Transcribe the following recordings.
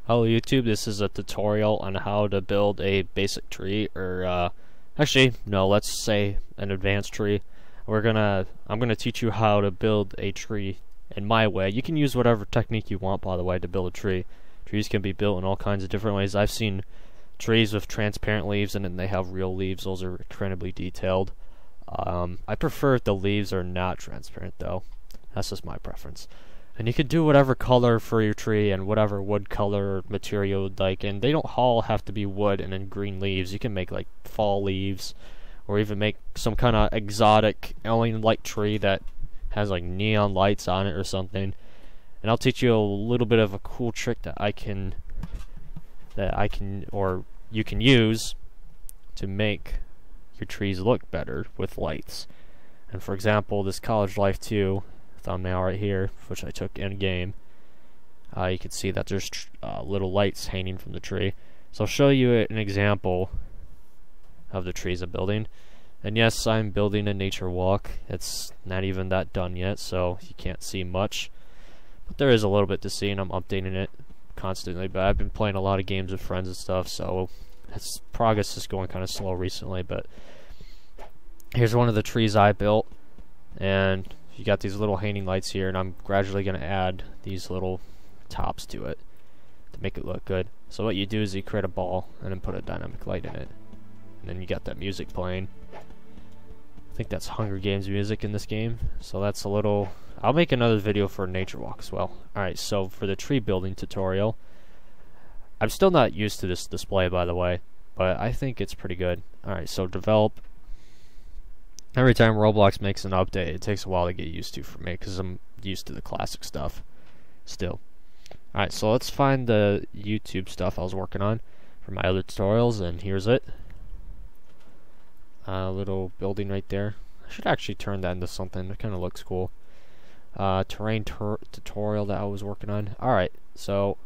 Hello YouTube, this is a tutorial on how to build a basic tree, or actually, no, let's say an advanced tree. I'm gonna teach you how to build a tree in my way. You can use whatever technique you want, by the way, to build a tree. Trees can be built in all kinds of different ways. I've seen trees with transparent leaves and then they have real leaves. Those are incredibly detailed. I prefer if the leaves are not transparent though. That's just my preference. And you can do whatever color for your tree and whatever wood color or material you'd like. And they don't all have to be wood and then green leaves. You can make like fall leaves, or even make some kind of exotic alien-like tree that has like neon lights on it or something. And I'll teach you a little bit of a cool trick that or you can use to make your trees look better with lights. And for example, this College Life 2 thumbnail right here, which I took in game, you can see that there's little lights hanging from the tree. So I'll show you an example of the trees I'm building. And yes, I'm building a nature walk. It's not even that done yet, so you can't see much, but there is a little bit to see, and I'm updating it constantly. But I've been playing a lot of games with friends and stuff, so its progress is going kind of slow recently. But here's one of the trees I built, and you got these little hanging lights here, and I'm gradually going to add these little tops to it to make it look good. So what you do is you create a ball and then put a dynamic light in it, and then you got that music playing. I think that's Hunger Games music in this game. So that's a little... I'll make another video for nature walk as well. Alright, so for the tree building tutorial, I'm still not used to this display, by the way, but I think it's pretty good. Alright, so develop. Every time Roblox makes an update, it takes a while to get used to for me, because I'm used to the classic stuff still. Alright, so let's find the YouTube stuff I was working on for my other tutorials, and here's it. A little building right there. I should actually turn that into something. It kind of looks cool. Terrain tutorial that I was working on. Alright, so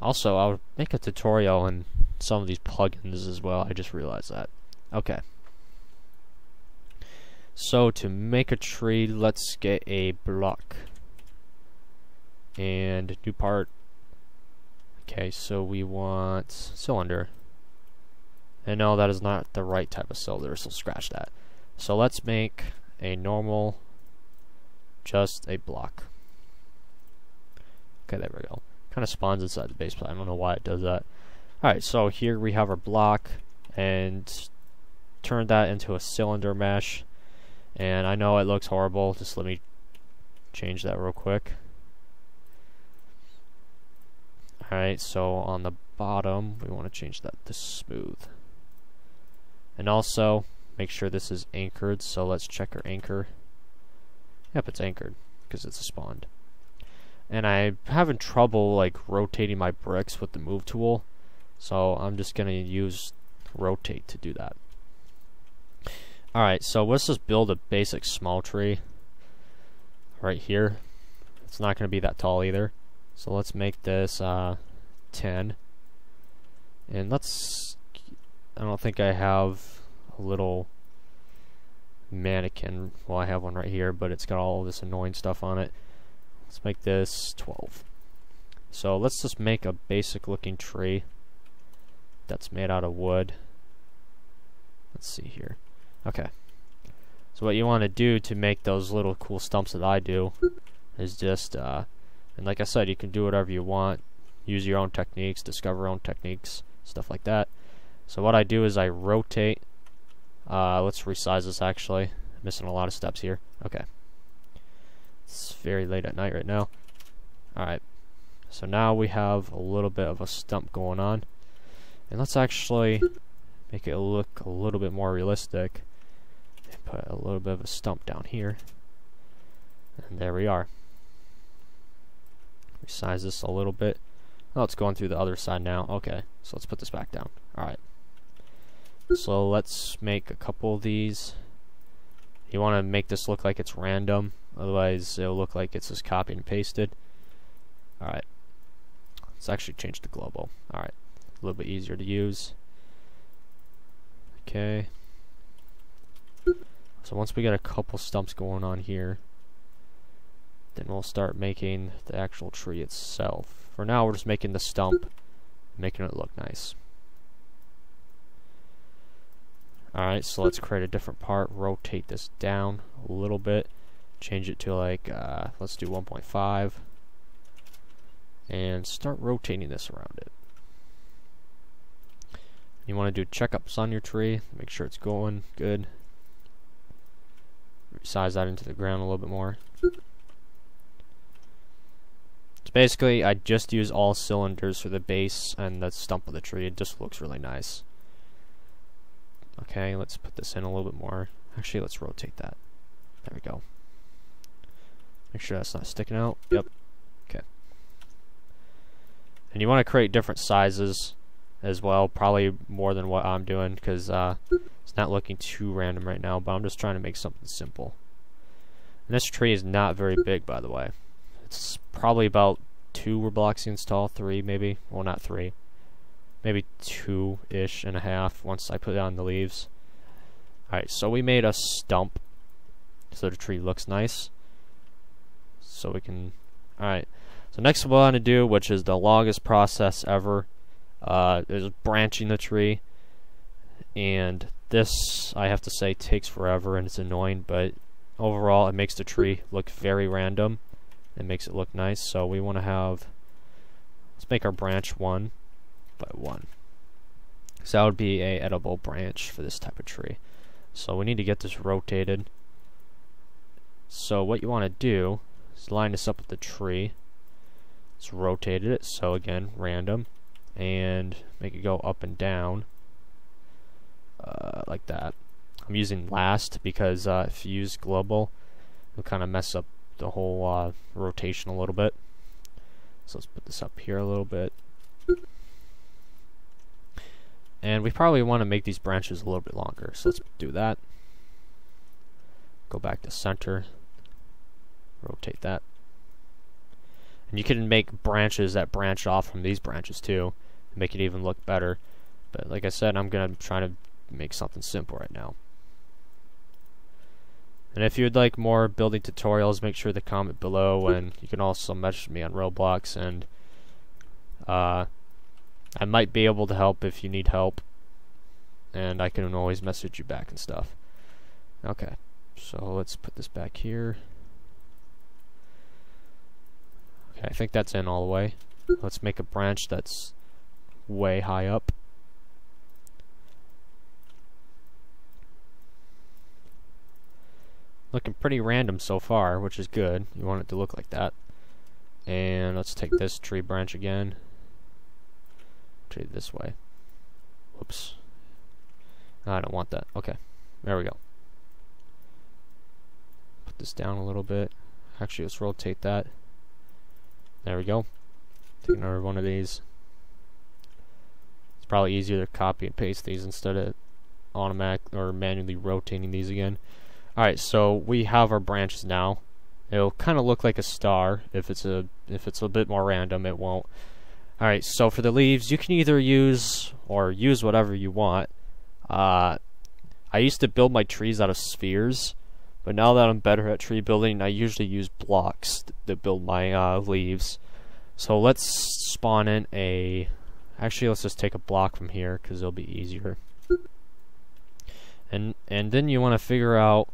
also I'll make a tutorial on some of these plugins as well. I just realized that. Okay. So to make a tree, let's get a block and new part. Okay, so we want cylinder. And no, that is not the right type of cylinder, so scratch that. So let's make a normal, just a block. Okay, there we go. Kind of spawns inside the base plate. I don't know why it does that. Alright, so here we have our block, and turn that into a cylinder mesh. And I know it looks horrible, just let me change that real quick. Alright, so on the bottom, we want to change that to smooth. And also, make sure this is anchored, so let's check our anchor. Yep, it's anchored, because it's spawned. And I'm having trouble, like, rotating my bricks with the move tool, so I'm just going to use rotate to do that. Alright, so let's just build a basic small tree right here. It's not going to be that tall either. So let's make this 10. And let's... I don't think I have a little mannequin. Well, I have one right here, but it's got all this annoying stuff on it. Let's make this 12. So let's just make a basic looking tree that's made out of wood. Let's see here. Okay. So what you want to do to make those little cool stumps that I do is just, and like I said, you can do whatever you want. Use your own techniques, discover your own techniques, stuff like that. So what I do is I rotate. Let's resize this actually. I'm missing a lot of steps here. Okay. It's very late at night right now. Alright. So now we have a little bit of a stump going on. And let's actually make it look a little bit more realistic. And put a little bit of a stump down here. And there we are. Resize this a little bit. Oh, it's going through the other side now. Okay. So let's put this back down. Alright. So let's make a couple of these. You want to make this look like it's random, otherwise it'll look like it's just copied and pasted. Alright. Let's actually change to global. Alright. A little bit easier to use. Okay. So once we get a couple stumps going on here, then we'll start making the actual tree itself. for now we're just making the stump, making it look nice. Alright, so let's create a different part, rotate this down a little bit, change it to like, let's do 1.5, and start rotating this around it. You want to do checkups on your tree, make sure it's going good. Resize that into the ground a little bit more. So basically, I just use all cylinders for the base and the stump of the tree. It just looks really nice. Okay, let's put this in a little bit more. Actually, let's rotate that. There we go. Make sure that's not sticking out. Yep. Okay. And you want to create different sizes as well, probably more than what I'm doing, because it's not looking too random right now, but I'm just trying to make something simple. And this tree is not very big, by the way. It's probably about 2 Robloxians tall, 3 maybe. Well, not 3. Maybe 2-ish and a half once I put on the leaves. Alright, so we made a stump so the tree looks nice. So we can... Alright, so next what I want to do, which is the longest process ever, is branching the tree. And this, I have to say, takes forever and it's annoying, but overall it makes the tree look very random. It makes it look nice, so we want to have... Let's make our branch 1 by 1. So that would be a edible branch for this type of tree. So we need to get this rotated. So what you want to do is line this up with the tree. Let's rotate it, so again, random. And make it go up and down. Like that. I'm using last because if you use global, it'll kind of mess up the whole rotation a little bit. So let's put this up here a little bit. And we probably want to make these branches a little bit longer, so let's do that. Go back to center, rotate that. And you can make branches that branch off from these branches too, and make it even look better. But like I said, I'm gonna try to make something simple right now. And if you'd like more building tutorials, make sure to comment below, and you can also message me on Roblox, and I might be able to help if you need help, and I can always message you back and stuff. Okay, so let's put this back here. Okay, I think that's in all the way. Let's make a branch that's way high up. Looking pretty random so far, which is good. You want it to look like that. And let's take this tree branch again. Tree this way. Whoops. I don't want that. Okay. There we go. Put this down a little bit. Actually, let's rotate that. There we go. Take another one of these. It's probably easier to copy and paste these instead of automatic or manually rotating these again. Alright, so we have our branches now. It'll kind of look like a star. If it's a bit more random, it won't. Alright, so for the leaves, you can either use whatever you want. I used to build my trees out of spheres, but now that I'm better at tree building, I usually use blocks to build my leaves. So let's spawn in a... Actually, let's just take a block from here, because it'll be easier. And then you want to figure out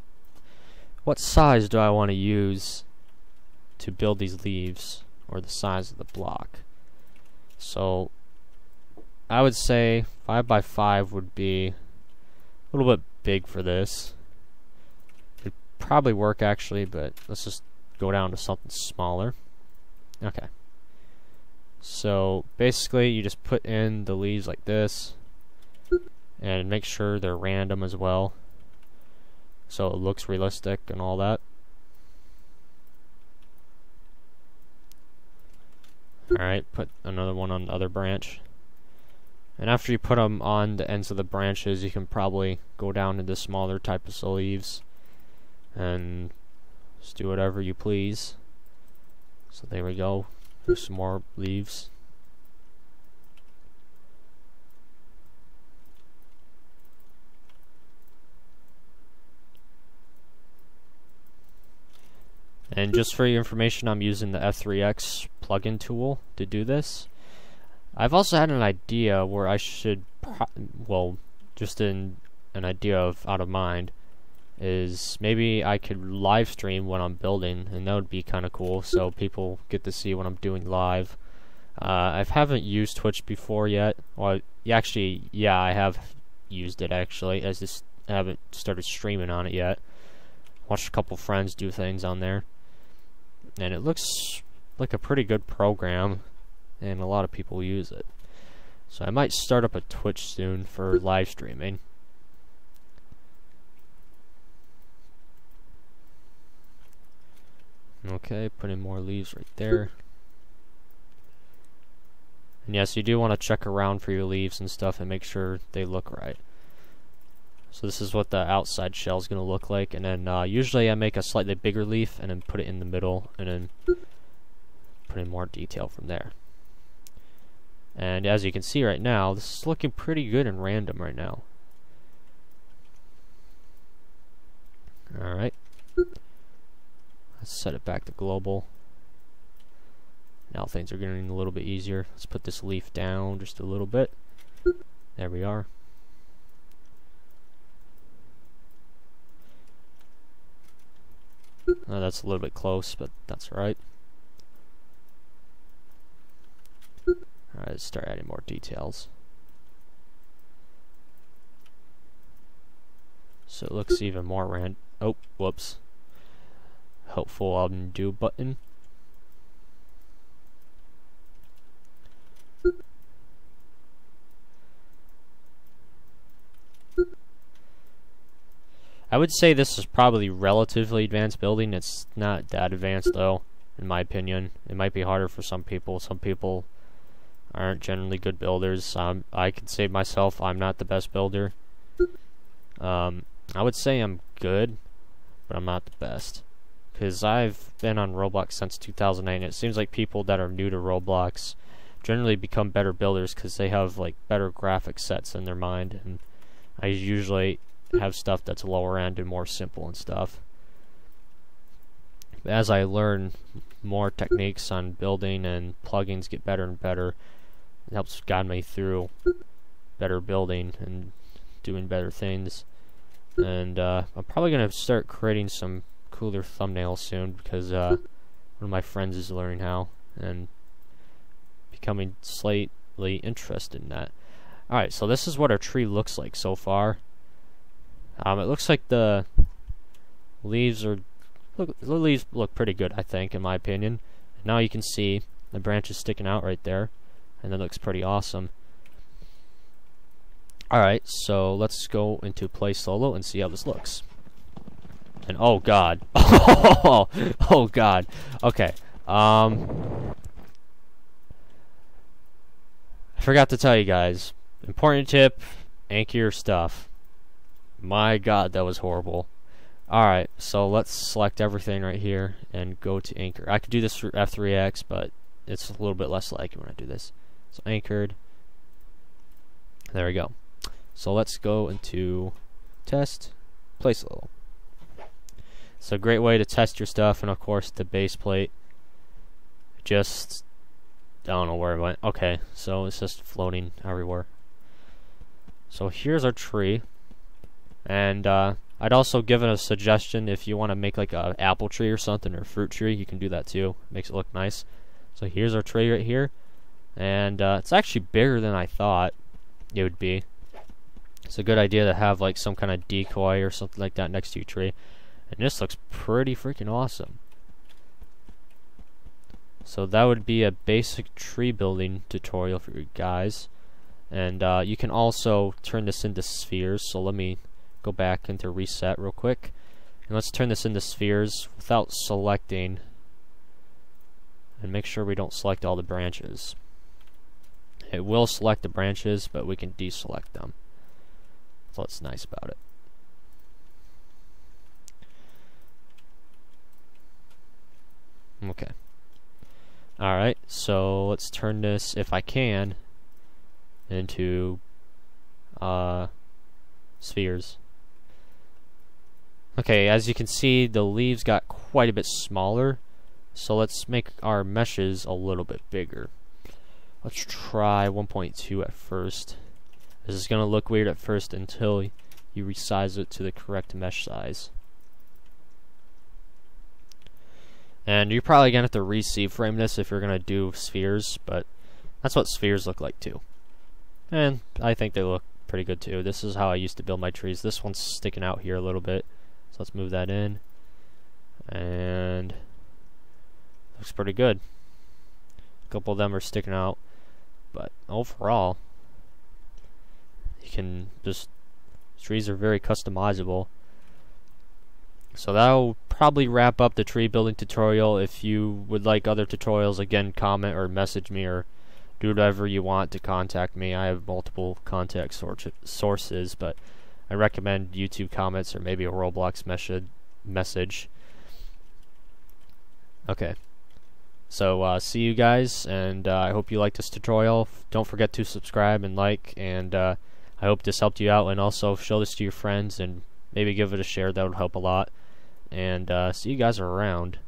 what size do I want to use to build these leaves, or the size of the block. So I would say 5 by 5 would be a little bit big for this. It'd probably work actually, but let's just go down to something smaller. Okay. So basically you just put in the leaves like this and make sure they're random as well, so it looks realistic and all that. Alright, put another one on the other branch. And after you put them on the ends of the branches, you can probably go down to the smaller types of leaves and just do whatever you please. So there we go. There's some more leaves. And just for your information, I'm using the F3X plugin tool to do this. I've also had an idea where I should, well, just an idea of out of mind, is maybe I could live stream when I'm building, and that would be kind of cool, so people get to see what I'm doing live. I haven't used Twitch before yet. Well, actually, yeah, I have used it actually. I haven't started streaming on it yet. Watched a couple friends do things on there, and it looks like a pretty good program, and a lot of people use it. So I might start up a Twitch soon for live streaming. Okay, put in more leaves right there. And yes, you do want to check around for your leaves and stuff and make sure they look right. So this is what the outside shell is going to look like, and then usually I make a slightly bigger leaf and then put it in the middle and then put in more detail from there. And as you can see right now, this is looking pretty good and random right now. Alright. Let's set it back to global. Now things are getting a little bit easier. Let's put this leaf down just a little bit. There we are. That's a little bit close, but that's alright. Alright, let's start adding more details. So it looks even more random. Oh, whoops. Helpful undo button. I would say this is probably relatively advanced building. It's not that advanced though, in my opinion. It might be harder for some people. Some people aren't generally good builders. I could say myself, I'm not the best builder. I would say I'm good, but I'm not the best. Because I've been on Roblox since 2009, and it seems like people that are new to Roblox generally become better builders because they have like better graphic sets in their mind, and I usually have stuff that's lower end and more simple and stuff. But as I learn more techniques on building and plugins get better and better, it helps guide me through better building and doing better things. And I'm probably going to start creating some cooler thumbnails soon because one of my friends is learning how and becoming slightly interested in that. Alright, so this is what our tree looks like so far. It looks like the leaves look pretty good, I think, in my opinion. And now you can see the branches sticking out right there, and that looks pretty awesome. Alright, so let's go into play solo and see how this looks. And oh god. Oh god. Okay. I forgot to tell you guys. Important tip, anchor your stuff. My god, that was horrible. Alright, so let's select everything right here and go to anchor. I could do this for F3X, but it's a little bit less likely when I do this. So anchored. There we go. So let's go into test, place level. It's a great way to test your stuff, and of course the base plate. Just, I don't know where it went. Okay, so it's just floating everywhere. So here's our tree. And I'd also give it a suggestion if you want to make like an apple tree or something, or a fruit tree, you can do that too. Makes it look nice. So here's our tree right here. And it's actually bigger than I thought it would be. It's a good idea to have like some kind of decoy or something like that next to your tree. And this looks pretty freaking awesome. So that would be a basic tree building tutorial for you guys. And you can also turn this into spheres. So let me go back into reset real quick. And let's turn this into spheres without selecting. And make sure we don't select all the branches. It will select the branches, but we can deselect them. So that's nice about it. Okay. Alright, so let's turn this, if I can, into spheres. Okay, as you can see, the leaves got quite a bit smaller, So let's make our meshes a little bit bigger. Let's try 1.2 at first. This is going to look weird at first until you resize it to the correct mesh size. And you're probably going to have to re-frame this if you're going to do spheres, but that's what spheres look like too. And I think they look pretty good too. This is how I used to build my trees. This one's sticking out here a little bit, so let's move that in. And looks pretty good. A couple of them are sticking out, but overall, you can just, trees are very customizable. So that'll probably wrap up the tree building tutorial. If you would like other tutorials, again, comment or message me or do whatever you want to contact me. I have multiple contact sources, but I recommend YouTube comments or maybe a Roblox message. Okay. So see you guys, and I hope you liked this tutorial. Don't forget to subscribe and like, and I hope this helped you out, and also show this to your friends and maybe give it a share. That would help a lot. And see you guys around.